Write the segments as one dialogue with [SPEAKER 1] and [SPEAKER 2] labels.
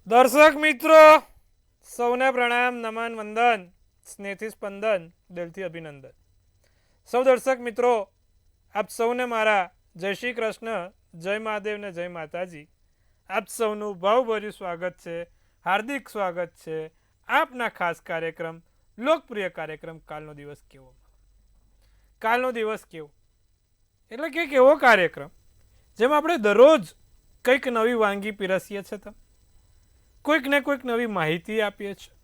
[SPEAKER 1] દર્શક મિત્રો સૌને પ્રણામ, નમન, વંદન, સ્નેહથી સ્પંદન, દિલથી અભિનંદન. સૌ દર્શક મિત્રો, આપ સૌને મારા જય શ્રી કૃષ્ણ, જય મહાદેવ ને જય માતાજી. આપ સૌનું ભાવભર્યું સ્વાગત છે, હાર્દિક સ્વાગત છે આપના ખાસ કાર્યક્રમ, લોકપ્રિય કાર્યક્રમ કાલનો દિવસ કેવો. કાલનો દિવસ કેવો એટલે કે એવો કાર્યક્રમ જેમાં આપણે દરરોજ કંઈક નવી વાનગી પીરસીએ છીએ, કોઈક ને કોઈક નવી માહિતી આપીએ છીએ.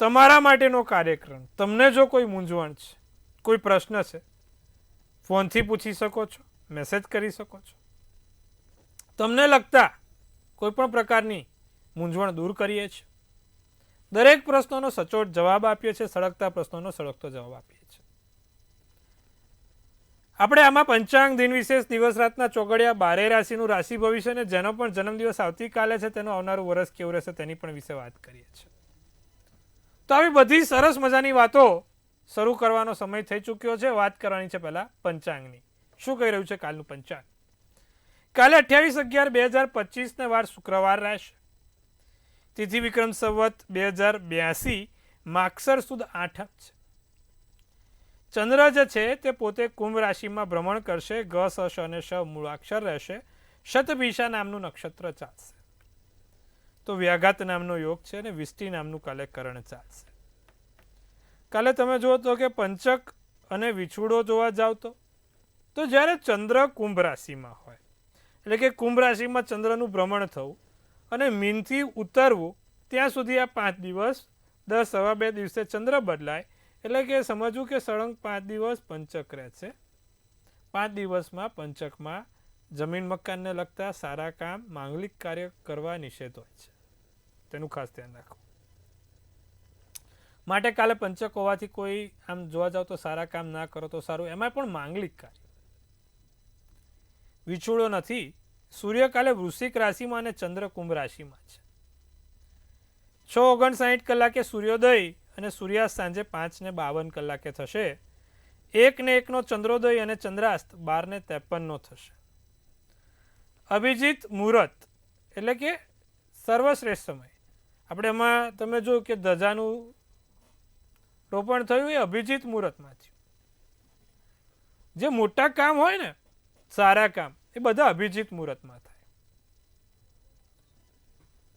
[SPEAKER 1] તમારા માટેનો કાર્યક્રમ. તમને જો કોઈ મૂંઝવણ છે, કોઈ પ્રશ્ન છે, ફોનથી પૂછી શકો છો, મેસેજ કરી શકો છો. તમને લગતા કોઈ પણ પ્રકારની મૂંઝવણ દૂર કરીએ છીએ. દરેક પ્રશ્નોનો સચોટ જવાબ આપીએ છીએ, સળગતા પ્રશ્નોનો સળગતો જવાબ આપીએ છીએ. આપણે આમાં પંચાંગ, દિન વિશેષ, દિવસ રાતના ચોગડિયા, 12 રાશિનું રાશિ ભવિષ્ય અને જેનો પણ જન્મદિવસ આવતીકાલે છે તેનું આવનારું વર્ષ કેવું રહેશે તેની પણ વિશે વાત કરીએ છીએ. તો આવી બધી સરસ મજાની વાતો શરૂ કરવાનો સમય થઈ ચૂક્યો છે. વાત કરવાની છે પહેલા પંચાંગની. શું કહી રહ્યું છે કાલનું પંચાંગ? કાલે 28/11/2025 ને વાર શુક્રવાર રહેશે. તિથિ વિક્રમ સંવત 2082, માગસર સુદ 8 છે. ચંદ્ર જે છે તે પોતે કુંભ રાશિમાં ભ્રમણ કરશે. ગ, સ, શ અને શ મૂળાક્ષર રહેશે. શતભિષા નામનું નક્ષત્ર ચાલશે. તો વ્યાઘાત નામનો યોગ છે અને વિષ્ટિ નામનું કાલે કરણ ચાલશે. કાલે તમે જુઓ તો કે પંચક અને વિછુડો જોવા જાવ તો જ્યારે ચંદ્ર કુંભ રાશિમાં હોય એટલે કે કુંભ રાશિમાં ચંદ્રનું ભ્રમણ થવું અને મીનથી ઉતરવું ત્યાં સુધી આ 5 દિવસ, 10 સવા 2 દિવસે ચંદ્ર બદલાય એટલે કે સમજવું કે સળંગ 5 દિવસ પંચક રહેશે. 5 દિવસમાં પંચકમાં જમીન મકાનને લગતા સારા કામ, માંગલિક કાર્ય કરવા નિષેધ હોય છે. તેનું ખાસ ધ્યાન રાખવું. માટે કાલે પંચક હોવાથી કોઈ આમ જોવા જાવ તો સારા કામ ના કરો તો સારું, એમાં પણ માંગલિક કાર્ય. વિછુડો નથી. સૂર્ય કાલે વૃશ્ચિક રાશિમાં અને ચંદ્ર કુંભ રાશિમાં છે. 6:59 કલાકે સૂર્યોદય અને સૂર્યાસ્ત સાંજે 5:52 થશે. 1:01 ચંદ્રોદય અને ચંદ્રાસ્ત 12:53 થશે. અભિજીત મુહૂર્ત એટલે કે સર્વશ્રેષ્ઠ સમય. આપણે એમાં તમે જોયું કે ધજાનું રોપણ થયું એ અભિજીત મુહૂર્તમાં થયું. જે મોટા કામ હોય ને, સારા કામ, એ બધા અભિજીત મુહૂર્તમાં થાય.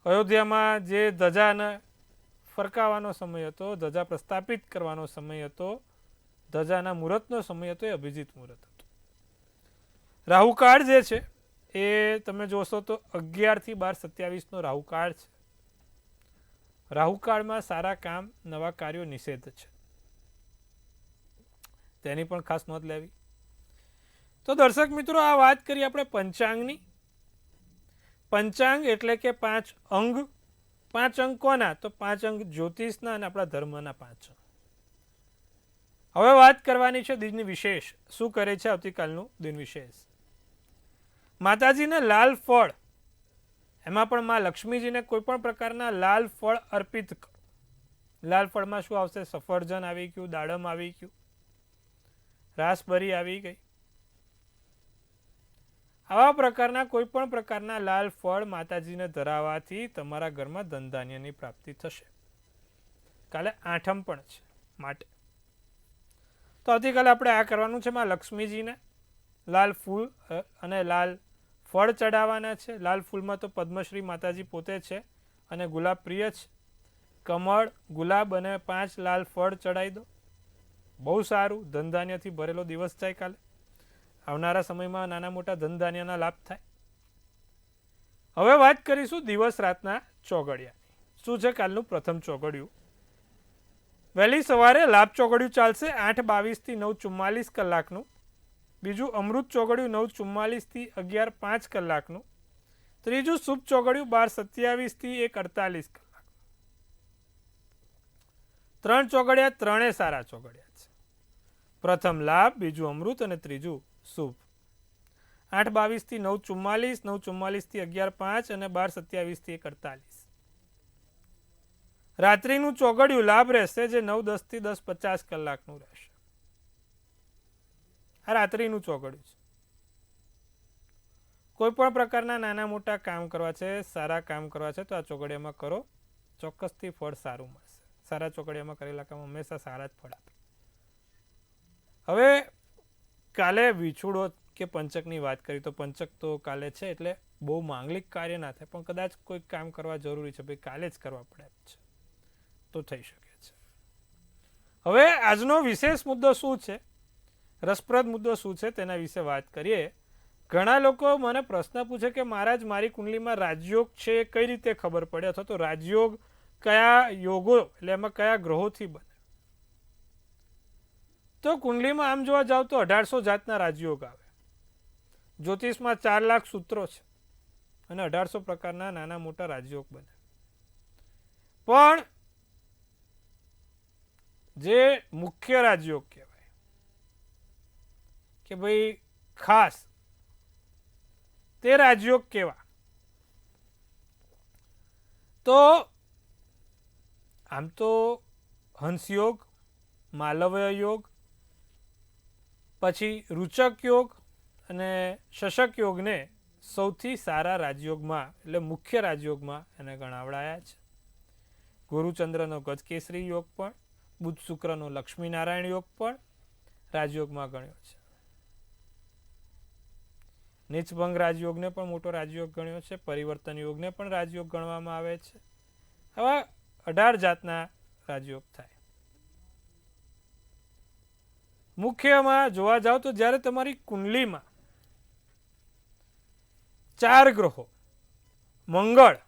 [SPEAKER 1] અયોધ્યામાં જે ધજાને ફરકાવવાનો સમય હતો, ધજા પ્રસ્થાપિત કરવાનો સમય હતો, ધજાના મુહૂર્તનો સમય હતો, એ અભિજીત મુહૂર્ત હતો. રાહુકાળ જે છે એ તમે જોશો તો 11-12:27 રાહુકાળ છે. રાહુકાળમાં સારા કામ, નવા કાર્યો નિષેધ છે. તેની પણ ખાસ નોંધ લેવી. તો દર્શક મિત્રો, આ વાત કરી આપણે પંચાંગની. પંચાંગ એટલે કે 5 અંગ. 5 અંગ કોના? તો 5 અંગ જ્યોતિષના અને આપણા ધર્મના 5 અંગ. હવે વાત કરવાની છે દિન વિશેષ. શું કરે છે આવતીકાલનું દિન વિશેષ? માતાજીને લાલ ફળ, એમાં પણ માં લક્ષ્મીજીને કોઈ પણ પ્રકારના લાલ ફળ અર્પિત કરો. લાલ ફળમાં શું આવશે? સફરજન આવી ગયું, દાડમ આવી ગયું, રાસબરી આવી ગઈ. આવા પ્રકારના કોઈ પણ પ્રકારના લાલ ફળ માતાજીને ધરાવવાથી તમારા ઘરમાં ધન ધાન્યની પ્રાપ્તિ થશે. કાલે આઠમ પણ છે માટે તો આવતીકાલે આપણે આ કરવાનું છે. માં લક્ષ્મીજીને લાલ ફૂલ અને લાલ ફળ ચડાવવાના છે. લાલ ફૂલમાં તો પદ્મશ્રી માતાજી પોતે છે અને ગુલાબ પ્રિય છે. કમળ, ગુલાબ અને 5 લાલ ફળ ચડાવી દો. બહુ સારું, ધન ધાન્યથી ભરેલો દિવસ જાય કાલે. આવનારા સમયમાં નાના મોટા ધન ધાન્યના લાભ થાય. હવે વાત કરીશું દિવસ રાતના ચોગડિયાની. શું છે કાલનું પ્રથમ ચોગડિયું? વહેલી સવારે લાભ ચોગડિયું ચાલશે 8:22 થી 9:44 કલાકનું. બીજું અમૃત ચોગડિયું 9:44 થી 11:05 કલાકનું. ત્રીજું શુભ ચોગડિયું 12:27 થી 1:48 કલાક. 3 ચોગડિયા, 3 સારા ચોગડિયા છે. પ્રથમ લાભ, બીજું અમૃત અને ત્રીજું શુભ. 8:22 થી 9:44, 9:44 થી 11:05 અને 12:27 થી 1:48. રાત્રિનું ચોગડિયું લાભ રહેશે જે 9:10 થી 10:50 કલાકનું રહેશે. આ રાત્રિનું ચોગડિયું છે. કોઈ પણ પ્રકારના નાના મોટા કામ કરવા છે, સારા કામ કરવા છે, તો આ ચોઘડિયામાં કરો, ચોક્કસથી ફળ સારું મળશે. સારા ચોઘડિયામાં કરેલા કામ હંમેશા સારા જ ફળ આપે. હવે કાલે વિછુડો કે પંચકની વાત કરી, તો પંચક તો કાલે છે એટલે બહુ માંગલિક કાર્ય ના થાય, પણ કદાચ કોઈ કામ કરવા જરૂરી છે, ભાઈ કાલે જ કરવા પડે છે, તો થઈ શકે છે. હવે આજનો વિશેષ મુદ્દો શું છે, રસપ્રદ મુદ્દો શું છે તેના વિશે વાત કરીએ. ઘણા લોકો મને પ્રશ્ન પૂછે કે મહારાજ મારી કુંડલીમાં રાજયોગ છે કઈ રીતે ખબર પડે, અથવા તો રાજયોગ કયા યોગો એટલે એમાં કયા ગ્રહોથી બને. તો કુંડલીમાં આમ જોવા જાવ તો 1800 જાતના રાજયોગ આવે. જ્યોતિષમાં 4 લાખ સૂત્રો છે અને 1800 પ્રકારના નાના મોટા રાજયોગ બને. પણ જે મુખ્ય રાજયોગ કહેવાય કે ભાઈ ખાસ તે રાજયોગ કેવા, તો આમ તો હંસયોગ, માલવ્ય યોગ, પછી રૂચક યોગ અને શશક યોગને સૌથી સારા રાજયોગમાં એટલે મુખ્ય રાજયોગમાં એને ગણાવડાયા છે. ગુરુચંદ્રનો ગજકેસરી યોગ પણ, બુધ શુક્રનો લક્ષ્મીનારાયણ યોગ પણ રાજયોગમાં ગણ્યો છે. નીચભંગ રાજયોગને પણ મોટો રાજયોગ ગણ્યો છે. પરિવર્તન યોગને પણ રાજયોગ ગણવામાં આવે છે. આવા 18 જાતના રાજયોગ થાય. મુખ્યમાં જોવા જાવ તો જ્યારે તમારી કુંડલીમાં 4 ગ્રહો, મંગળ,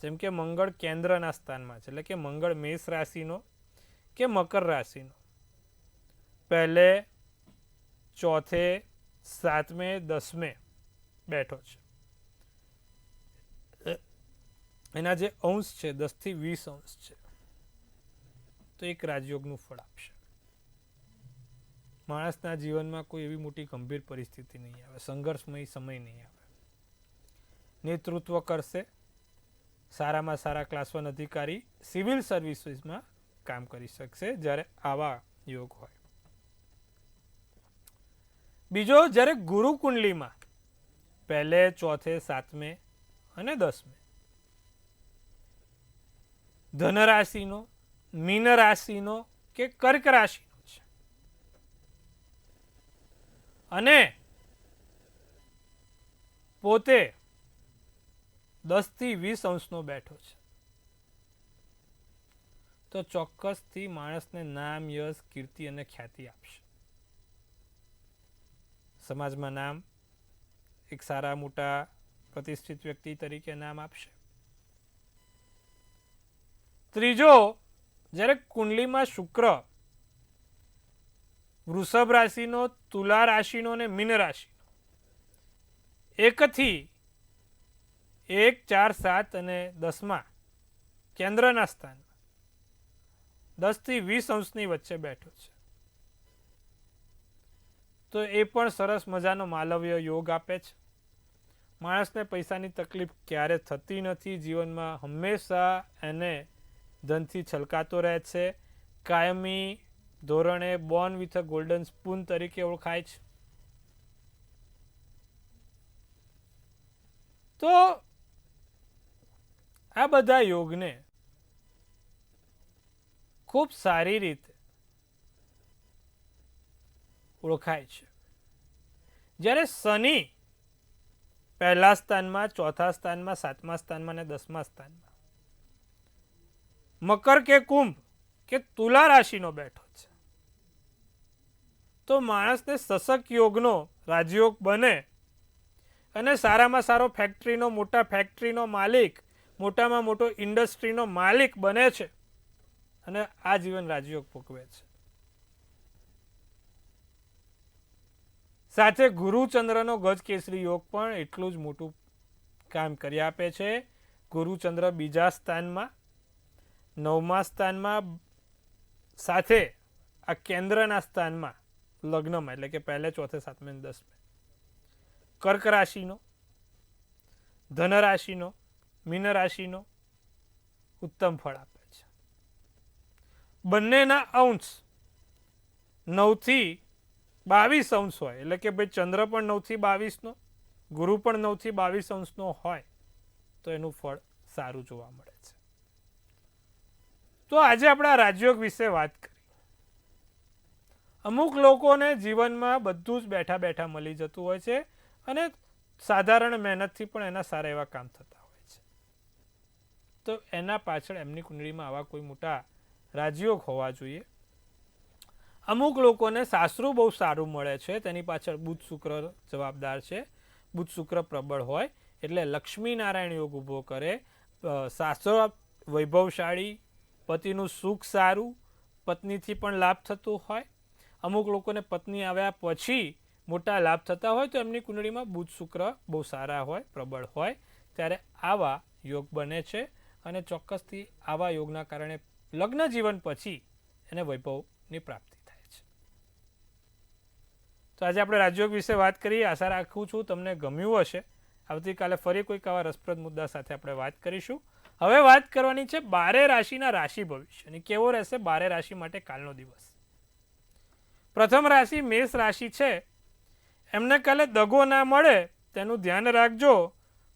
[SPEAKER 1] જેમ કે મંગળ કેન્દ્રના સ્થાનમાં છે, એટલે કે મંગળ મેષ રાશિનો કે મકર રાશિનો પહેલે, ચોથે, 7મે, 10મે બેઠો છે. એના જે અંશ છે 10 થી 20 અંશ છે, તો એક રાજયોગનું ફળ આપશે. માણસના જીવનમાં કોઈ એવી મોટી ગંભીર પરિસ્થિતિ નહીં આવે, સંઘર્ષમય સમય નહીં આવે. નેતૃત્વ કરશે, સારામાં સારા ક્લાસ 1 અધિકારી સિવિલ સર્વિસીસમાં કામ કરી શકશે જ્યારે આવા યોગ હોય. બીજો, જ્યારે ગુરુ કુંડલીમાં પહેલે, ચોથે, 7મે અને 10મે ધન રાશિનો, મીન રાશિનો કે કર્ક રાશિનો છે અને પોતે 10 થી 20 અંશનો બેઠો છે, તો ચોક્કસથી માણસને નામ, યશ, કીર્તિ અને ખ્યાતિ આપશે. સમાજમાં નામ, એક સારા મોટા પ્રતિષ્ઠિત વ્યક્તિ તરીકે નામ આપશે. ત્રીજો, જ્યારે કુંડલીમાં શુક્ર વૃષભ રાશિનો, તુલા રાશિનો અને મીન રાશિનો 1 થી 1, 4, 7 અને 10માં કેન્દ્રના સ્થાનમાં 10 થી 20 અંશની વચ્ચે બેઠો છે, તો એ પણ સરસ મજાનો માલવ્ય યોગ આપે છે. માણસને પૈસાની તકલીફ ક્યારે થતી નથી. જીવનમાં હંમેશા એને ધનથી છલકાતો રહે છે. કાયમી ધોરણે Born with a golden spoon તરીકે ઓળખાય છે. તો આ બધા યોગને ખૂબ સારી રીતે ઓળખાય છે. જ્યારે શનિ પહેલા સ્થાનમાં, ચોથા સ્થાનમાં, 7મા સ્થાનમાં અને 10મા સ્થાનમાં મકર કે કુંભ કે તુલા રાશિનો બેઠો છે, તો માણસને શશક યોગનો રાજયોગ બને અને સારામાં સારો ફેક્ટરીનો, મોટા ફેક્ટરીનો માલિક, મોટામાં મોટો ઇન્ડસ્ટ્રીનો માલિક બને છે અને આ જીવન રાજયોગ ભોગવે છે. સાથે ગુરુચંદ્રનો ગજકેસરી યોગ પણ એટલું જ મોટું કામ કરી આપે છે. ગુરુચંદ્ર બીજા સ્થાનમાં, 9મા સ્થાનમાં, સાથે આ કેન્દ્રના સ્થાનમાં લગ્નમાં, એટલે કે પહેલે, ચોથે, 7મે અને 10મે કર્ક રાશિનો, ધન રાશિનો, મીન રાશિનો ઉત્તમ ફળ આપે છે. બંનેના અંશ 9 થી 22 અંશ હોય, એટલે કે ભાઈ ચંદ્ર પણ 9 થી 22નો ગુરુ પણ 9 થી 22 અંશનો હોય તો એનું ફળ સારું જોવા મળે છે. તો આજે આપણે આ રાજયોગ વિશે વાત કરી. અમુક લોકોને જીવનમાં બધું જ બેઠા બેઠા મળી જતું હોય છે અને સાધારણ મહેનતથી પણ એના સારા એવા કામ થતા હોય છે. તો એના પાછળ એમની કુંડળીમાં આવા કોઈ મોટા રાજયોગ હોવા જોઈએ. અમુક લોકોને સાસરું બહુ સારું મળે છે, તેની પાછળ બુધ શુક્ર જવાબદાર છે. બુધ શુક્ર પ્રબળ હોય એટલે લક્ષ્મીનારાયણ યોગ ઊભો કરે, સાસરો વૈભવશાળી, પતિનું સુખ સારું, પત્નીથી પણ લાભ થતો હોય. અમુક લોકોને પત્ની આવ્યા પછી મોટા લાભ થતા હોય તો એમની કુંડળીમાં બુધ શુક્ર બહુ સારા હોય, પ્રબળ હોય, ત્યારે આવા યોગ બને છે અને ચોક્કસથી આવા યોગના કારણે લગ્ન જીવન પછી એને વૈભવની પ્રાપ્તિ થાય છે. તો આજે આપણે રાજયોગ વિશે વાત કરીએ. આશા રાખું છું તમને ગમ્યું હશે. આવતીકાલે ફરી કોઈક આવા રસપ્રદ મુદ્દા સાથે આપણે વાત કરીશું. હવે વાત કરવાની છે 12 રાશિના રાશિ ભવિષ્યની. કેવો રહેશે 12 રાશિ માટે કાલનો દિવસ? પ્રથમ રાશિ મેષ રાશિ છે. એમને કાલે દગો ના મળે તેનું ધ્યાન રાખજો.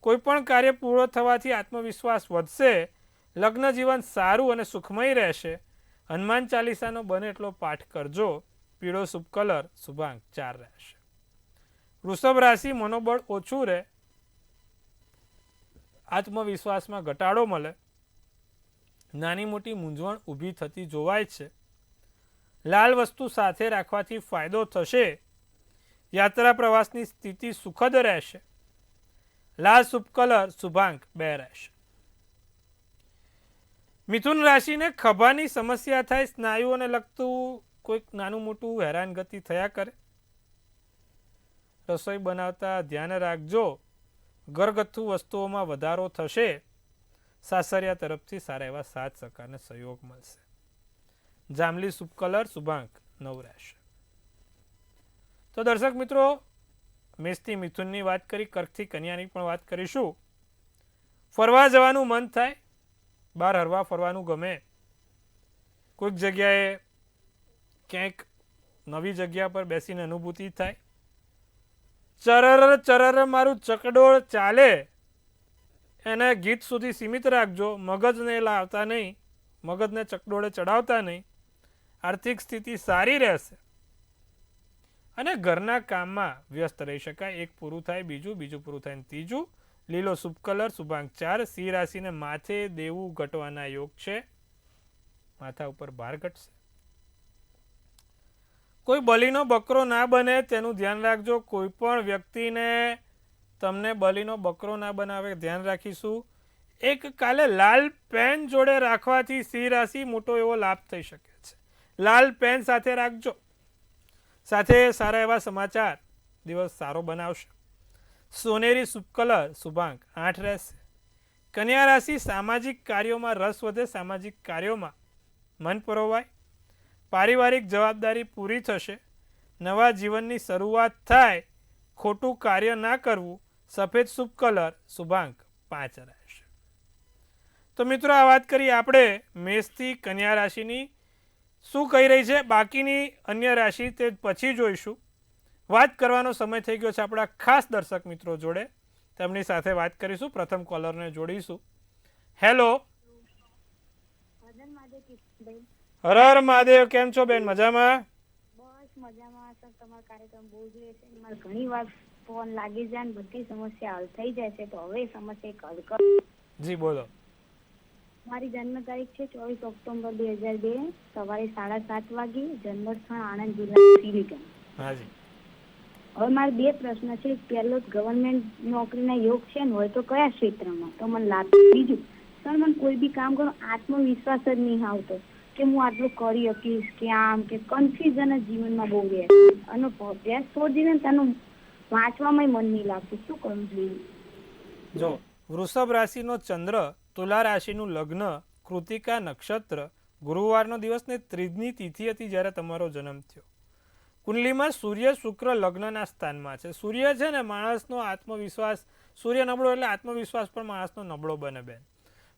[SPEAKER 1] કોઈ પણ કાર્ય પૂર્ણ થવાથી આત્મવિશ્વાસ વધશે. લગ્ન જીવન સારું અને સુખમય રહેશે. હનુમાન ચાલીસાનો બને એટલો પાઠ કરજો. પીળો શુભ કલર શુભાંક 4 રહેશે. વૃષભ રાશિ મનોબળ ઓછું રહે, આત્મવિશ્વાસમાં ઘટાડો મળે, નાની મોટી મૂંઝવણ ઊભી થતી જોવાય છે. લાલ વસ્તુ સાથે રાખવાથી ફાયદો થશે. યાત્રા પ્રવાસની સ્થિતિ સુખદ રહેશે. લાલ શુભ કલર શુભાંક 2 રહેશે. મિથુન રાશિને ખભાની સમસ્યા થાય, સ્નાયુઓને લગતું કોઈક નાનું મોટું હેરાનગતિ થયા કરે. રસોઈ બનાવતા ધ્યાન રાખજો. ઘરગથ્થુ વસ્તુઓમાં વધારો થશે. સાસરિયા તરફથી સારા એવા સાથ સહકારને સહયોગ મળશે. જાંબલી શુભ કલર શુભાંક 9 રહેશે. તો દર્શક મિત્રો, મેષથી મિથુનની વાત કરી, કર્કથી કન્યાની પણ વાત કરીશું. ફરવા જવાનું મન થાય, બહાર હરવા ફરવાનું ગમે, કોઈક જગ્યાએ ક્યાંક નવી જગ્યા પર બેસીને અનુભૂતિ થાય. ચરર ચરર મારું ચકડોળ ચાલે એને ગીત સુધી સીમિત રાખજો. મગજને લાવતા નહીં, મગજને ચકડોળે ચડાવતા નહીં. આર્થિક સ્થિતિ સારી રહેશે અને ઘરના કામમાં વ્યસ્ત રહી શકાય. એક પૂરું થાય બીજું, બીજું પૂરું થાય ત્રીજું. લીલો શુભ કલર શુભાંક 4. સિંહ રાશિને માથે દેવું ઘટવાના યોગ છે. માથા ઉપર ભાર ઘટશે. કોઈ બલીનો બકરો ના બને તેનું ધ્યાન રાખજો. કોઈ પણ વ્યક્તિને તમને બલીનો બકરો ના બનાવે ધ્યાન રાખીશું. એક કાલે લાલ પેન જોડે રાખવાથી સિંહ રાશિ મોટો એવો લાભ થઈ શકે છે. લાલ પેન સાથે રાખજો. સાથે સારા એવા સમાચાર દિવસ સારો બનાવશે. સોનેરી શુભ કલર શુભાંક 8 રહેશે. કન્યા રાશિ સામાજિક કાર્યોમાં રસ વધે, સામાજિક કાર્યોમાં મન પરોવાય, પારિવારિક જવાબદારી પૂરી થશે, નવા જીવનની શરૂઆત થાય, ખોટું કાર્ય ના કરવું. સફેદ શુભ કલર શુભાંક 5 રહેશે. તો મિત્રો, આ વાત કરી આપણે મેષથી કન્યા રાશિની. શું કહી રહી છે બાકીની અન્ય રાશિ તે પછી જોઈશું. વાત કરવાનો સમય થઈ ગયો છે આપણા ખાસ દર્શક મિત્રો જોડે. તેમની સાથે વાત કરીશું. પ્રથમ કોલરને જોડીશું. હેલો. હર હર મહાદેવ. કેમ છો બેન? મજામાં?
[SPEAKER 2] બસ મજામાં સર. તમારો કાર્યક્રમ બહુ જોઈએ છે. મારે ઘણી વાર ફોન લાગી જાય ને બધી સમસ્યા હલ થઈ જાય છે. તો હવે સમસ્યા હલ કર.
[SPEAKER 1] જી બોલો.
[SPEAKER 2] મારી જન્મ તારીખ છે 24 ઓક્ટોબર 2002, સવારે 7:30 વાગે. જન્મસ્થળ આણંદ જિલ્લા સિલિકન.
[SPEAKER 1] હાજી.
[SPEAKER 2] હવે મારે બે પ્રશ્ન છે. પહેલો, ગવર્મેન્ટ નોકરીના યોગ છે ને હોય તો કયા ક્ષેત્રમાં તો મને લાભ? બીજું, સર મને કોઈ બી કામ કરો આત્મવિશ્વાસ જ નહીં આવતો કે હું આટલું કરી શકીશ કે આમ કે કન્ફ્યુઝન જ જીવનમાં બહુ રહે અને અભ્યાસ છોડીને તેનું વાંચવામાં મન નહીં લાગતું. શું કરવું જોઈએ?
[SPEAKER 1] જો વૃષભ રાશિનો ચંદ્ર, તુલા રાશિનું લગ્ન, કૃતિકા નક્ષત્ર, ગુરુવારનો દિવસ ને 3ની તિથિ હતી જ્યારે તમારો જન્મ થયો. કુંડલીમાં સૂર્ય શુક્ર લગ્નના સ્થાનમાં છે. સૂર્ય છે ને માણસનો આત્મવિશ્વાસ, સૂર્ય નબળો એટલે આત્મવિશ્વાસ પણ માણસનો નબળો બને બેન.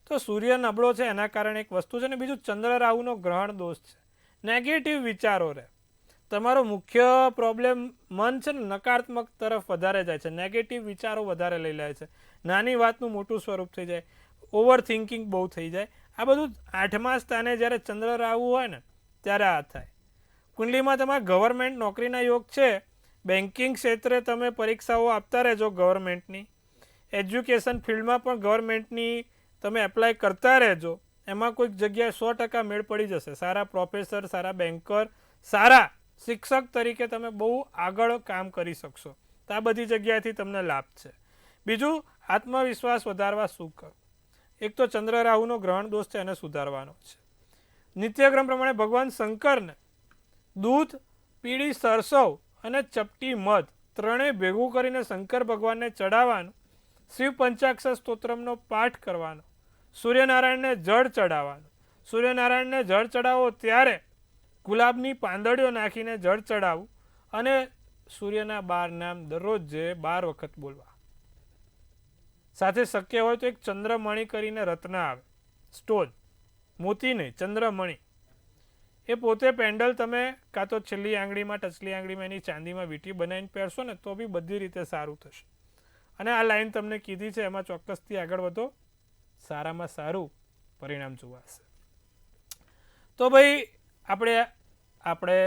[SPEAKER 1] તો સૂર્ય નબળો છે એના કારણે એક વસ્તુ છે ને બીજું ચંદ્ર રાહુનો ગ્રહણ દોષ છે. નેગેટિવ વિચારો રહે. તમારો મુખ્ય પ્રોબ્લેમ મન છે ને નકારાત્મક તરફ વધારે જાય છે, નેગેટિવ વિચારો વધારે લઈ લે છે, નાની વાતનું મોટું સ્વરૂપ થઈ જાય, ઓવર થિંકિંગ બહુ થઈ જાય. આ બધું 8મા સ્થાને જ્યારે ચંદ્ર રાહુ હોય ને ત્યારે આ થાય. કુંડલીમાં તમારા ગવર્મેન્ટ નોકરીના યોગ છે, બેન્કિંગ ક્ષેત્રે તમે પરીક્ષાઓ આપતા રહેજો ગવર્મેન્ટની, એજ્યુકેશન ફિલ્ડમાં પણ ગવર્મેન્ટની તમે એપ્લાય કરતા રહેજો, એમાં કોઈક જગ્યાએ 100% મેળ પડી જશે. સારા પ્રોફેસર, સારા બેન્કર, સારા શિક્ષક તરીકે તમે બહુ આગળ કામ કરી શકશો. તો આ બધી જગ્યાએથી તમને લાભ છે. બીજું, આત્મવિશ્વાસ વધારવા શું કરો? એક તો ચંદ્ર રાહુનો ગ્રહણ દોષ છે, એને સુધારવાનો છે. નિત્યક્રમ પ્રમાણે ભગવાન શંકરને દૂધ, પીળી સરસવ અને ચપટી મધ ત્રણેય ભેગું કરીને શંકર ભગવાનને ચડાવવાનું, શિવ પંચાક્ષર સ્તોત્રમનો પાઠ કરવાનો, સૂર્યનારાયણને જળ ચડાવવાનું. સૂર્યનારાયણને જળ ચડાવો ત્યારે ગુલાબની પાંદડીઓ નાખીને જળ ચડાવવું અને સૂર્યના 12 નામ દરરોજ 12 વખત બોલવા. સાથે શક્ય હોય તો એક ચંદ્રમણી કરીને રત્ન આવે, સ્ટોન, મોતી નહીં, ચંદ્રમણી, એ પોતે પેન્ડલ તમે કાં તો છેલ્લી આંગળીમાં, ટચલી આંગળીમાં એની ચાંદીમાં વીંટી બનાવીને પહેરશો ને તો બી બધી રીતે સારું થશે. અને આ લાઈન તમને કીધી છે એમાં ચોક્કસથી આગળ વધો, સારામાં સારું પરિણામ જોવાશે. તો ભાઈ આપણે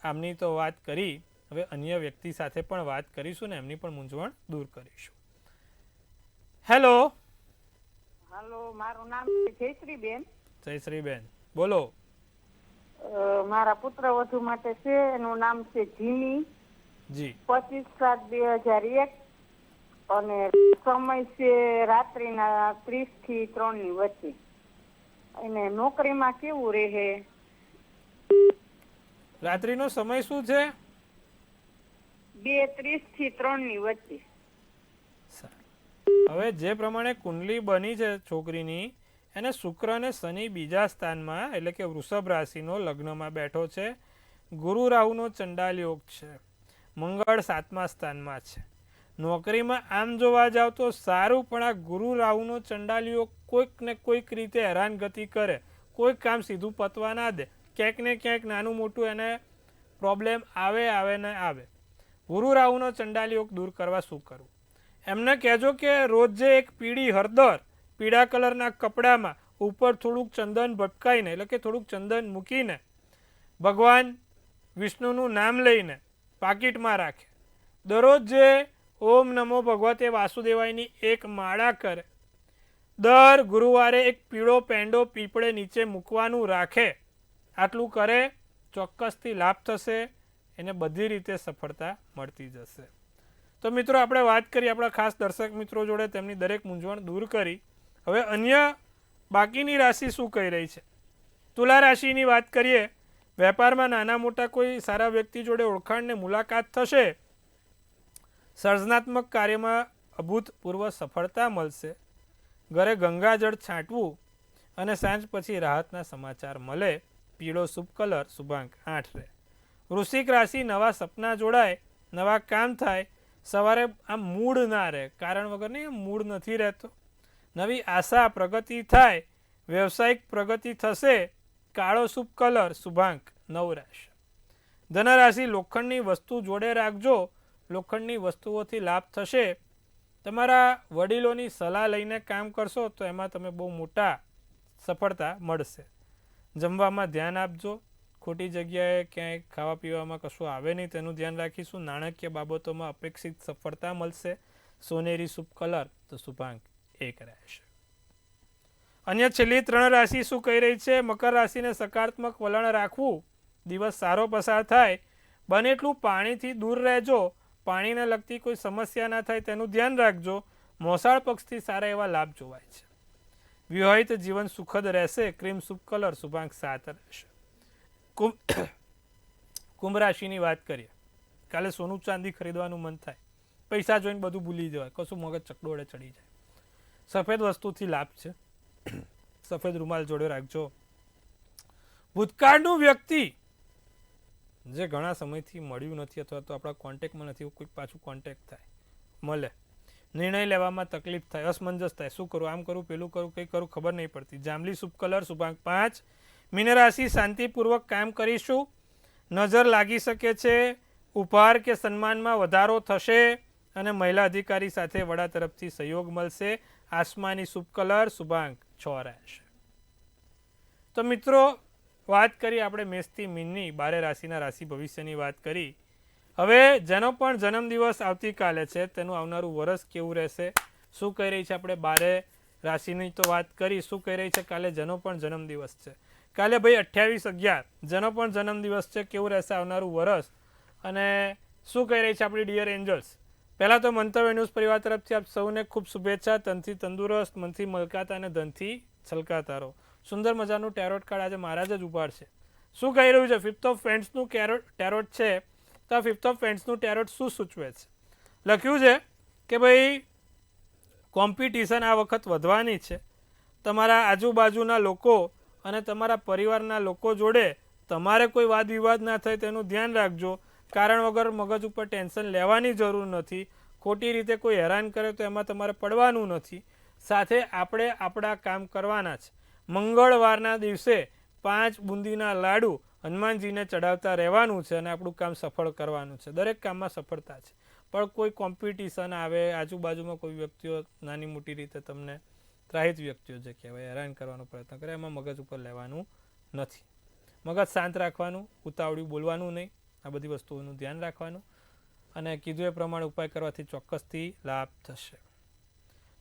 [SPEAKER 1] આમની તો વાત કરી, હવે અન્ય વ્યક્તિ સાથે પણ વાત કરીશું ને એમની પણ મૂંઝવણ દૂર કરીશું. હેલો.
[SPEAKER 3] હાલો, મારું નામ છે જયશ્રીબેન.
[SPEAKER 1] જયશ્રીબેન, બોલો.
[SPEAKER 3] મારા પુત્ર વધુ માટે છે, એનું નામ છે જીની.
[SPEAKER 1] જી.
[SPEAKER 3] 25/7/2001 અને સમય છે રાત્રિના 30 થી 3 ની વચ્ચે. એને નોકરીમાં કેવું રહે?
[SPEAKER 1] રાત્રિનો સમય શું છે?
[SPEAKER 3] 2:30 થી 3 ની વચ્ચે.
[SPEAKER 1] હવે જે પ્રમાણે કુંડલી બની છે છોકરીની, એને શુક્ર અને શનિ બીજા સ્થાનમાં એટલે કે વૃષભ રાશિનો લગ્નમાં બેઠો છે, ગુરુ રાહુનો ચંડાલ યોગ છે, મંગળ 7મા સ્થાનમાં છે. નોકરીમાં આમ જોવા જાવ તો સારું, પણ આ ગુરુ રાહુનો ચંડાલ યોગ કોઈક ને કોઈક રીતે હેરાનગતિ કરે, કોઈક કામ સીધું પતવા ના દે, ક્યાંક ને ક્યાંક નાનું મોટું એને પ્રોબ્લેમ આવે ને આવે. ગુરુ રાહુનો ચંડાલ યોગ દૂર કરવા શું કરવું? એમને કહેજો કે રોજે એક પીળી હળદર પીળા કલરના કપડામાં ઉપર થોડુંક ચંદન ભટકાઈને એટલે કે થોડુંક ચંદન મૂકીને ભગવાન વિષ્ણુનું નામ લઈને પાકીટમાં રાખે. દરરોજ જે ઓમ નમો ભગવતે વાસુદેવાયની એક માળા કરે, દર ગુરુવારે એક પીળો પેંડો પીપળે નીચે મૂકવાનું રાખે. આટલું કરે, ચોક્કસથી લાભ થશે, એને બધી રીતે સફળતા મળતી જશે. તો મિત્રો, આપણે વાત કરી આપણા ખાસ દર્શક મિત્રો જોડે, તેમની દરેક મૂંઝવણ દૂર કરી. હવે અન્ય બાકીની રાશિ શું કહી રહી છે? તુલા રાશિની વાત કરીએ. વેપારમાં નાના મોટા કોઈ સારા વ્યક્તિ જોડે ઓળખાણને મુલાકાત થશે, સર્જનાત્મક કાર્યમાં અભૂતપૂર્વ સફળતા મળશે, ઘરે ગંગાજળ છાંટવું અને સાંજ પછી રાહતના સમાચાર મળે. પીળો શુભ કલર, શુભાંક 8 રહે. વૃશ્ચિક રાશિ, નવા સપના જોડાય, નવા કામ થાય, સવારે આમ મૂડ ના રહે, કારણ વગર નહીં, મૂડ નથી રહેતો, નવી આશા, પ્રગતિ થાય, વ્યવસાયિક પ્રગતિ થશે. કાળો શુભ કલર, શુભાંક 9 રહેશે. ધનરાશિ, લોખંડની વસ્તુ જોડે રાખજો, લોખંડની વસ્તુઓથી લાભ થશે. તમારા વડીલોની સલાહ લઈને કામ કરશો તો એમાં તમે બહુ મોટા સફળતા મળશે. જમવામાં ધ્યાન આપજો, ખોટી જગ્યાએ ક્યાંય ખાવા પીવામાં કશું આવે નહીં તેનું ધ્યાન રાખીશું. નાણાકીય બાબતોમાં અપેક્ષિત સફળતા મળશે. સોનેરી શુભ કલર, તો શુભાંક 1 રહેશે. અન્ય છેલ્લી 3 રાશિ શું કહી રહી છે? મકર રાશિને સકારાત્મક વલણ રાખવું, દિવસ સારો પસાર થાય. બને એટલું પાણીથી દૂર રહેજો, પાણીને લગતી કોઈ સમસ્યા ના થાય તેનું ધ્યાન રાખજો. મોસાળ પક્ષથી સારા એવા લાભ જોવાય છે. વિવાહિત જીવન સુખદ રહેશે. ક્રીમ શુભ કલર, શુભાંક 7 રહેશે. કુંભ રાશિની વાત કરીએ. કાલે સોનું ચાંદી ખરીદવાનું મન થાય, પૈસા જોઈને બધું ભૂલી જવાય, કશું મગજ ચકડોળે ચડી જાય. સફેદ વસ્તુથી લાભ છે, સફેદ રૂમાલ જોડે રાખજો. ભૂતકાળનું વ્યક્તિ જે ઘણા સમયથી મળ્યું નથી અથવા તો આપણા કોન્ટેક્ટમાં નથી, કોઈક પાછું કોન્ટેક્ટ થાય, મળે. નિર્ણય લેવામાં તકલીફ થાય, અસમંજસ થાય, શું કરું, આમ કરું, પેલું કરું, કંઈ કરું ખબર નહીં પડતી. જાંબલી શુભ કલર, શુભાંક 5. મીન રાશિ, શાંતિપૂર્વક કામ કરીશું, નજર લાગી શકે છે, ઉપહાર કે સન્માનમાં વધારો થશે અને મહિલા અધિકારી સાથે વડા તરફથી સહયોગ મળશે. આસમાની શુભ કલર શુભાંક 6 રહેશે. તો મિત્રો વાત કરી આપણે મેષથી મીનની 12 રાશિના રાશિ ભવિષ્યની વાત કરી. હવે જેનો પણ જન્મદિવસ આવતીકાલે છે તેનું આવનારું વર્ષ કેવું રહેશે, શું કહી રહી છે આપણે 12 રાશિની તો વાત કરી, શું કહી રહી છે કાલે જેનો પણ જન્મદિવસ છે, કાલે ભાઈ 28/11 જેનો પણ જન્મદિવસ છે કેવું રહેશે આવનારું વર્ષ, અને શું કહી રહી છે આપણી ડિયર એન્જલ્સ. પહેલાં તો મંતવ્ય ન્યૂઝ પરિવાર તરફથી આપ સૌને ખૂબ શુભેચ્છા. તનથી તંદુરસ્ત, મનથી મલકાતા અને ધનથી છલકાતા રહો. સુંદર મજાનું ટેરોટ કાર્ડ આજે મહારાજ જ ઉપાડશે. શું કહી રહ્યું છે? 5th ઓફ ફેન્ટ્સનું ટેરોટ છે. તો આ 5th ઓફ ફેન્ટ્સનું ટેરોટ શું સૂચવે છે? લખ્યું છે કે ભાઈ કોમ્પિટિશન આ વખત વધવાની છે. તમારા આજુબાજુના લોકો અને તમારા પરિવારના લોકો જોડે તમારે કોઈ વાદ વિવાદ ના થાય તેનું ધ્યાન રાખજો. કારણ વગર મગજ ઉપર ટેન્શન લેવાની જરૂર નથી. ખોટી રીતે કોઈ હેરાન કરે તો એમાં તમારે પડવાનું નથી. સાથે આપણે આપણા કામ કરવાના છે. મંગળવારના દિવસે 5 બુંદીના લાડુ હનુમાનજીને ચડાવતા રહેવાનું છે અને આપણું કામ સફળ કરવાનું છે. દરેક કામમાં સફળતા છે, પણ કોઈ કોમ્પિટિશન આવે, આજુબાજુમાં કોઈ વ્યક્તિઓ નાની મોટી રીતે તમને ત્રાહિત વ્યક્તિઓ જે કહેવાય હેરાન કરવાનો પ્રયત્ન કરે, એમાં મગજ ઉપર લેવાનું નથી. મગજ શાંત રાખવાનું, ઉતાવળિયું બોલવાનું નહીં. આ બધી વસ્તુઓનું ધ્યાન રાખવાનું અને કીધું એ પ્રમાણે ઉપાય કરવાથી ચોક્કસથી લાભ થશે.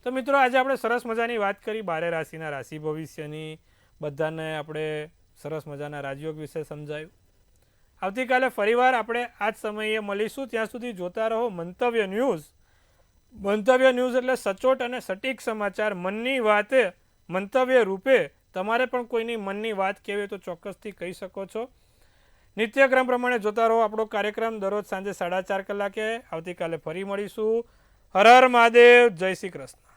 [SPEAKER 1] તો મિત્રો આજે આપણે સરસ મજાની વાત કરી 12 રાશિના રાશિ ભવિષ્યની. બધાને આપણે સરસ મજાના રાજયોગ વિશે સમજાયું. આવતીકાલે ફરીવાર આપણે આ જ સમયે મળીશું. ત્યાં સુધી જોતા રહો મંતવ્ય ન્યૂઝ. મંતવ્ય ન્યૂઝ એટલે સચોટ અને સટીક સમાચાર. મનની વાતે મંતવ્ય રૂપે તમારે પણ કોઈની મનની વાત કહેવી તો ચોક્કસથી કહી શકો છો. નિત્યક્રમ પ્રમાણે જોતા રહો આપણો કાર્યક્રમ દરરોજ સાંજે 4:30 કલાકે. આવતીકાલે ફરી મળીશું. હર હર મહાદેવ. જય શ્રી કૃષ્ણ.